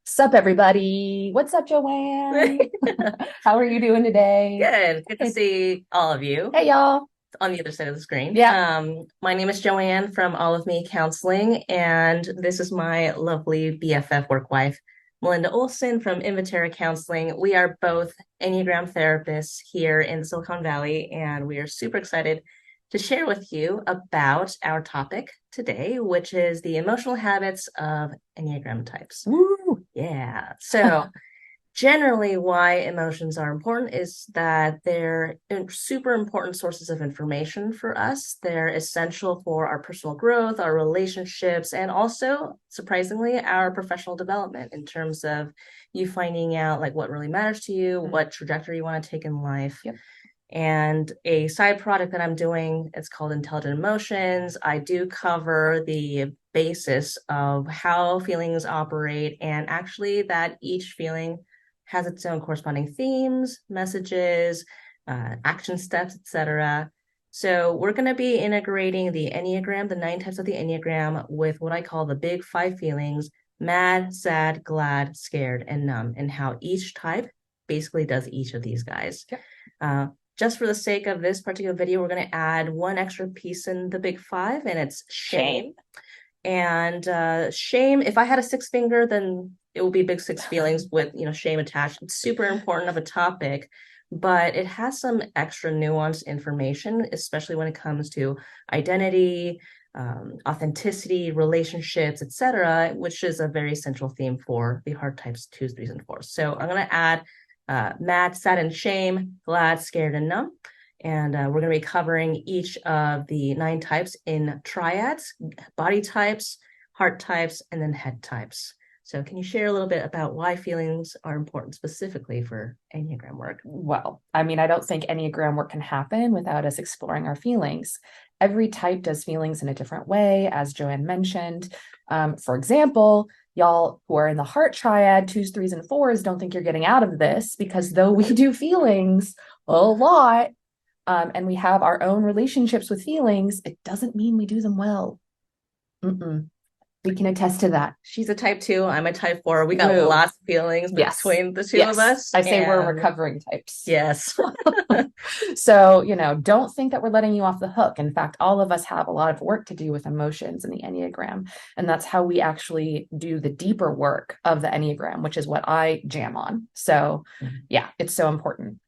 Sup, everybody? What's up, Joanne? How are you doing today? Good. Good to Hey, see all of you hey, y'all. on the other side of the screen. Yeah. My name is Joanne from All of Me Counseling, and this is my lovely BFF work wife, Melinda Olson from Inventera Counseling. We are both Enneagram therapists here in Silicon Valley, and we are super excited to share with you about our topic today, which is the emotional habits of Enneagram types. Woo. Yeah. So, generally, why emotions are important is that they're super important sources of information for us. They're essential for our personal growth, our relationships, and also, surprisingly, our professional development in terms of you finding out like what really matters to you, Mm. what trajectory you want to take in life. Yep. And a side product that I'm doing, it's called Intelligent Emotions. I do cover the basis of how feelings operate and actually that each feeling has its own corresponding themes, messages, action steps, etc. So we're going to be integrating the Enneagram, the 9 types of the Enneagram, with what I call the big 5 feelings: mad, sad, glad, scared, and numb, and how each type basically does each of these guys. Yep. Uh, just for the sake of this particular video, we're going to add one extra piece in the big 5, and it's shame. And shame, if I had a 6 finger, then it would be big 6 feelings with, shame attached. It's super important of a topic, but it has some extra nuanced information, especially when it comes to identity, authenticity, relationships, etc., which is a very central theme for the heart types 2s, 3s, and 4s. So I'm going to add mad, sad, and shame, glad, scared, and numb. And we're going to be covering each of the 9 types in triads: body types, heart types, and then head types. So, can you share a little bit about why feelings are important specifically for Enneagram work? Well, I mean, I don't think Enneagram work can happen without us exploring our feelings. Every type does feelings in a different way, as Joanne mentioned. For example, y'all who are in the heart triad, 2s, 3s, and 4s, don't think you're getting out of this because though we do feelings a lot, and we have our own relationships with feelings, it doesn't mean we do them well. Mm-mm. We can attest to that. She's a type 2, I'm a type 4. We got Woo. lots of feelings Yes. between the two of Yes. us. I say we're And recovering types. yes, So, don't think that we're letting you off the hook. In fact, all of us have a lot of work to do with emotions in the Enneagram. And that's how we actually do the deeper work of the Enneagram, which is what I jam on. So, yeah, it's so important.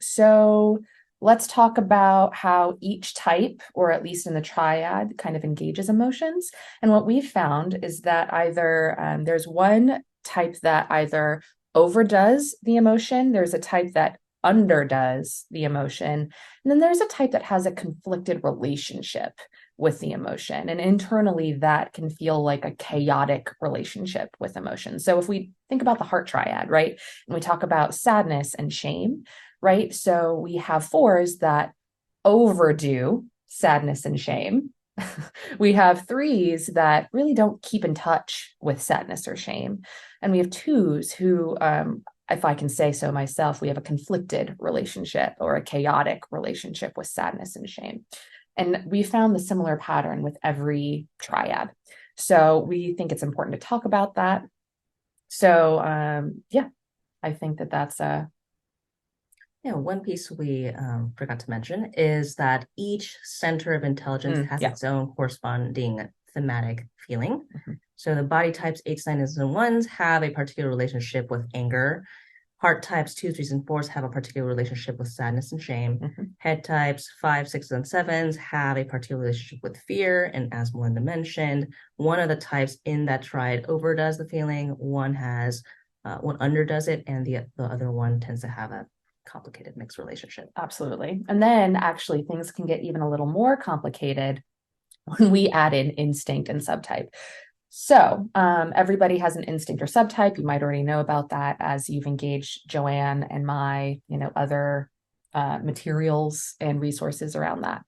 So let's talk about how each type, or at least in the triad, kind of engages emotions. And what we've found is that either there's one type that either overdoes the emotion, there's a type that underdoes the emotion, and then there's a type that has a conflicted relationship with the emotion. And internally, that can feel like a chaotic relationship with emotion. So if we think about the heart triad, right, and we talk about sadness and shame, right? So we have 4s that overdo sadness and shame. We have 3s that really don't keep in touch with sadness or shame. And we have 2s who, if I can say so myself, we have a conflicted relationship or a chaotic relationship with sadness and shame. And we found the similar pattern with every triad. So we think it's important to talk about that. So, yeah, I think that that's a one piece we forgot to mention is that each center of intelligence has yeah. its own corresponding thematic feeling. Mhm. So the body types 8s, 9s, and 1s have a particular relationship with anger. Heart types 2s, 3s, and 4s have a particular relationship with sadness and shame. Mhm. Head types 5s, 6s, and 7s have a particular relationship with fear. And as Melinda mentioned, one of the types in that triad overdoes the feeling, one underdoes it, and the other one tends to have a complicated mixed relationship. Absolutely. And then actually things can get even a little more complicated when we add in instinct and subtype. So everybody has an instinct or subtype. You might already know about that as you've engaged Joanne and my, other materials and resources around that.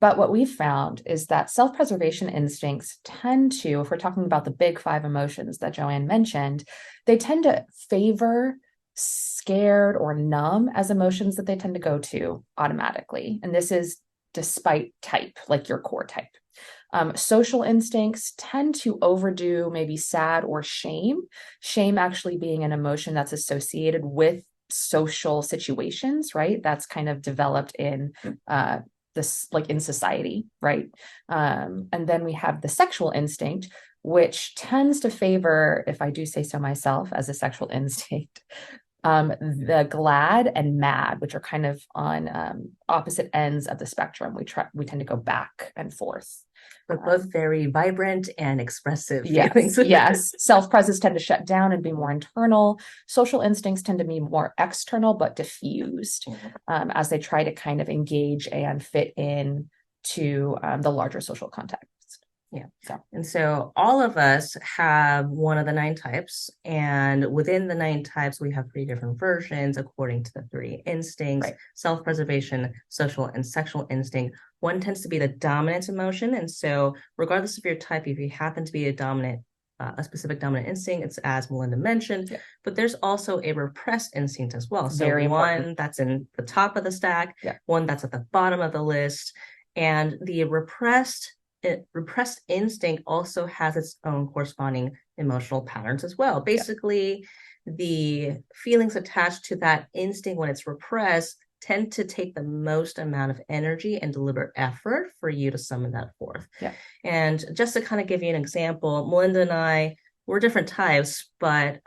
But what we've found is that self-preservation instincts tend to, if we're talking about the big 5 emotions that Joanne mentioned, they tend to favor scared or numb as emotions that they tend to go to automatically. And this is despite type, like your core type. Social instincts tend to overdo maybe sad or shame. Shame actually being an emotion that's associated with social situations, right? That's kind of developed in this, like in society, right? And then we have the sexual instinct, which tends to favor, if I do say so myself, as a sexual instinct, the glad and mad, which are kind of on opposite ends of the spectrum. We tend to go back and forth. But both very vibrant and expressive Yes, feelings. yes. Self-preses tend to shut down and be more internal. Social instincts tend to be more external but diffused as they try to kind of engage and fit in to the larger social context. Yeah. And so all of us have one of the 9 types, and within the 9 types, we have 3 different versions according to the 3 instincts: Right. self-preservation, social, and sexual instinct. One tends to be the dominant emotion, and so regardless of your type, if you happen to be a specific dominant instinct, it's as Melinda mentioned, but there's also a repressed instinct as well. So Very one important. that's in the top of the stack, one that's at the bottom of the list, and the repressed instinct also has its own corresponding emotional patterns as well. Basically, the feelings attached to that instinct when it's repressed tend to take the most amount of energy and deliberate effort for you to summon that forth. And just to kind of give you an example, Melinda and I, we're different types, but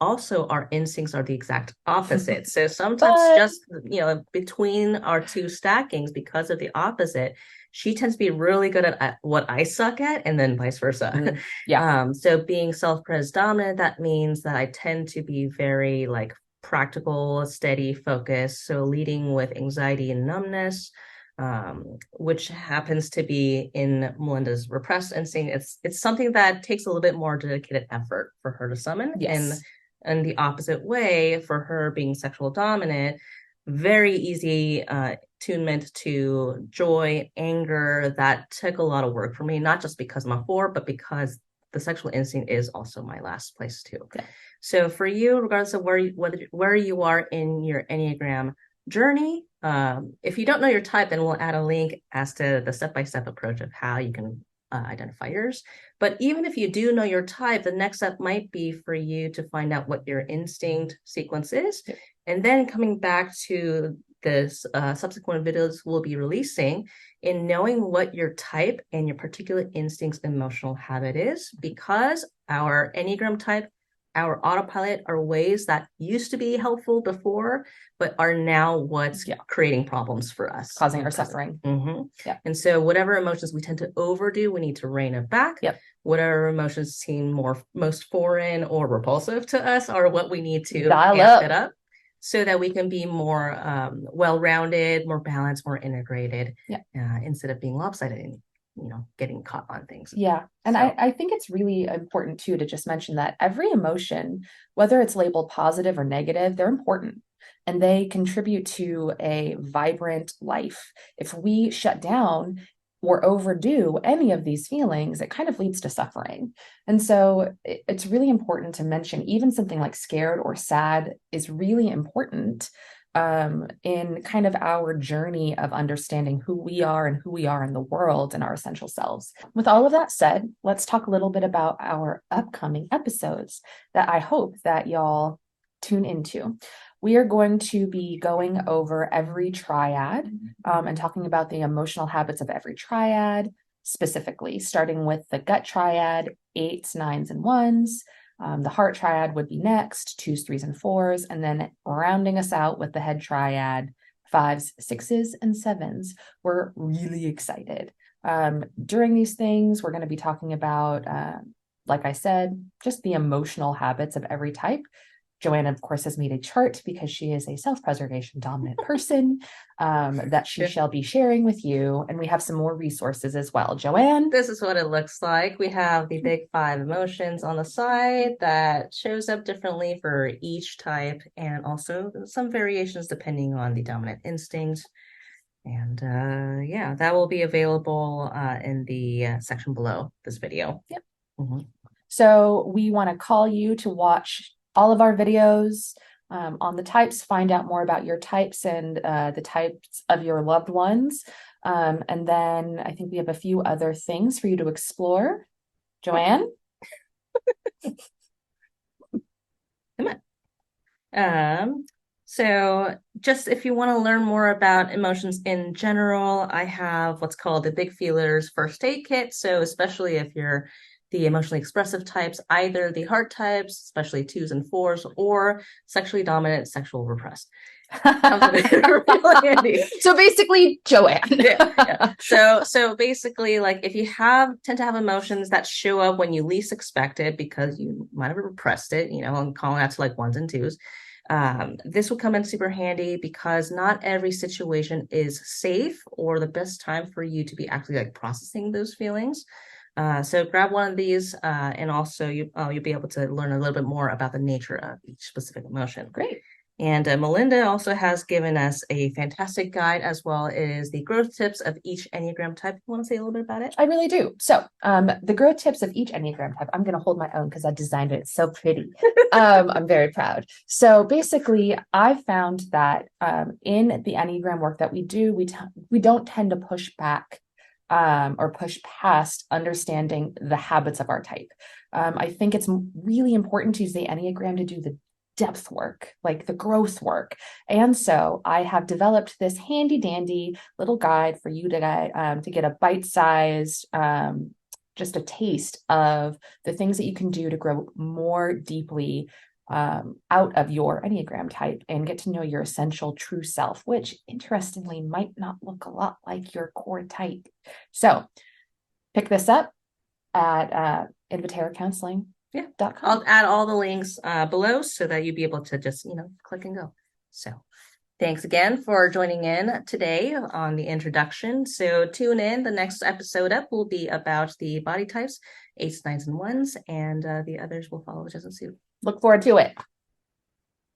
also our instincts are the exact opposite. So sometimes just, between our 2 stackings, because of the opposite, she tends to be really good at what I suck at, and then vice versa. So being self-pres dominant, that means that I tend to be very like practical, steady, focused. So leading with anxiety and numbness, which happens to be in Melinda's repressed instinct. It's something that takes a little bit more dedicated effort for her to summon. And the opposite way, for her being sexual dominant, very easy attunement to joy, anger. That took a lot of work for me, not just because I'm a 4, but because the sexual instinct is also my last place too. So for you, regardless of where you are in your Enneagram journey, if you don't know your type, then we'll add a link as to the step-by-step approach of how you can identify yours. But even if you do know your type, the next step might be for you to find out what your instinct sequence is. And then coming back to this subsequent videos we'll be releasing, in knowing what your type and your particular instinct's emotional habit is, because our Enneagram type, our autopilot, are ways that used to be helpful before, but are now what's creating problems for us, causing our suffering. And so whatever emotions we tend to overdo, we need to rein it back. Whatever emotions seem most foreign or repulsive to us are what we need to amp it up, so that we can be more well-rounded, more balanced, more integrated, instead of being lopsided and getting caught on things. And I think it's really important too to just mention that every emotion, whether it's labeled positive or negative, they're important and they contribute to a vibrant life. If we shut down or overdo any of these feelings, it kind of leads to suffering. And so it's really important to mention even something like scared or sad is really important in kind of our journey of understanding who we are and who we are in the world and our essential selves. With all of that said, let's talk a little bit about our upcoming episodes that I hope that y'all tune into. We are going to be going over every triad and talking about the emotional habits of every triad, specifically starting with the gut triad, 8s, 9s, and 1s. The heart triad would be next, 2s, 3s, and 4s, and then rounding us out with the head triad, 5s, 6s, and 7s. We're really excited. During these things, we're going to be talking about, like I said, just the emotional habits of every type. Joanna, of course, has made a chart because she is a self-preservation dominant person that she shall be sharing with you. And we have some more resources as well. Joanne? This is what it looks like. We have the big 5 emotions on the side that shows up differently for each type, and also some variations depending on the dominant instinct. And that will be available in the section below this video. So we want to call you to watch all of our videos on the types, find out more about your types and the types of your loved ones. And then I think we have a few other things for you to explore. Joanne? Come on. So just if you want to learn more about emotions in general, I have what's called the Big Feelers First Aid Kit. So especially if you're the emotionally expressive types, either the heart types, especially twos and fours, or sexually dominant, sexual repressed. Really handy. So basically, Joanne. Yeah. So basically, like if you tend to have emotions that show up when you least expect it because you might have repressed it, and calling out to like ones and twos. This will come in super handy because not every situation is safe or the best time for you to be actually like processing those feelings. So grab one of these, and also you'll be able to learn a little bit more about the nature of each specific emotion. Great. And Melinda also has given us a fantastic guide as well. It is the growth tips of each Enneagram type. You want to say a little bit about it? I really do. So the growth tips of each Enneagram type, I'm going to hold my own because I designed it. It's so pretty. I'm very proud. So basically, I found that in the Enneagram work that we do, we don't tend to push back or push past understanding the habits of our type. I think it's really important to use the Enneagram to do the depth work, like the growth work. And so I have developed this handy dandy little guide for you to get a bite-sized, just a taste of the things that you can do to grow more deeply out of your Enneagram type and get to know your essential true self, which interestingly might not look a lot like your core type. So pick this up at Invitera Counseling. Yeah. I'll add all the links below so that you'll be able to just, click and go. So thanks again for joining in today on the introduction. So tune in. The next episode up will be about the body types, 8s, 9s, and 1s, and the others will follow just as soon. Look forward to it.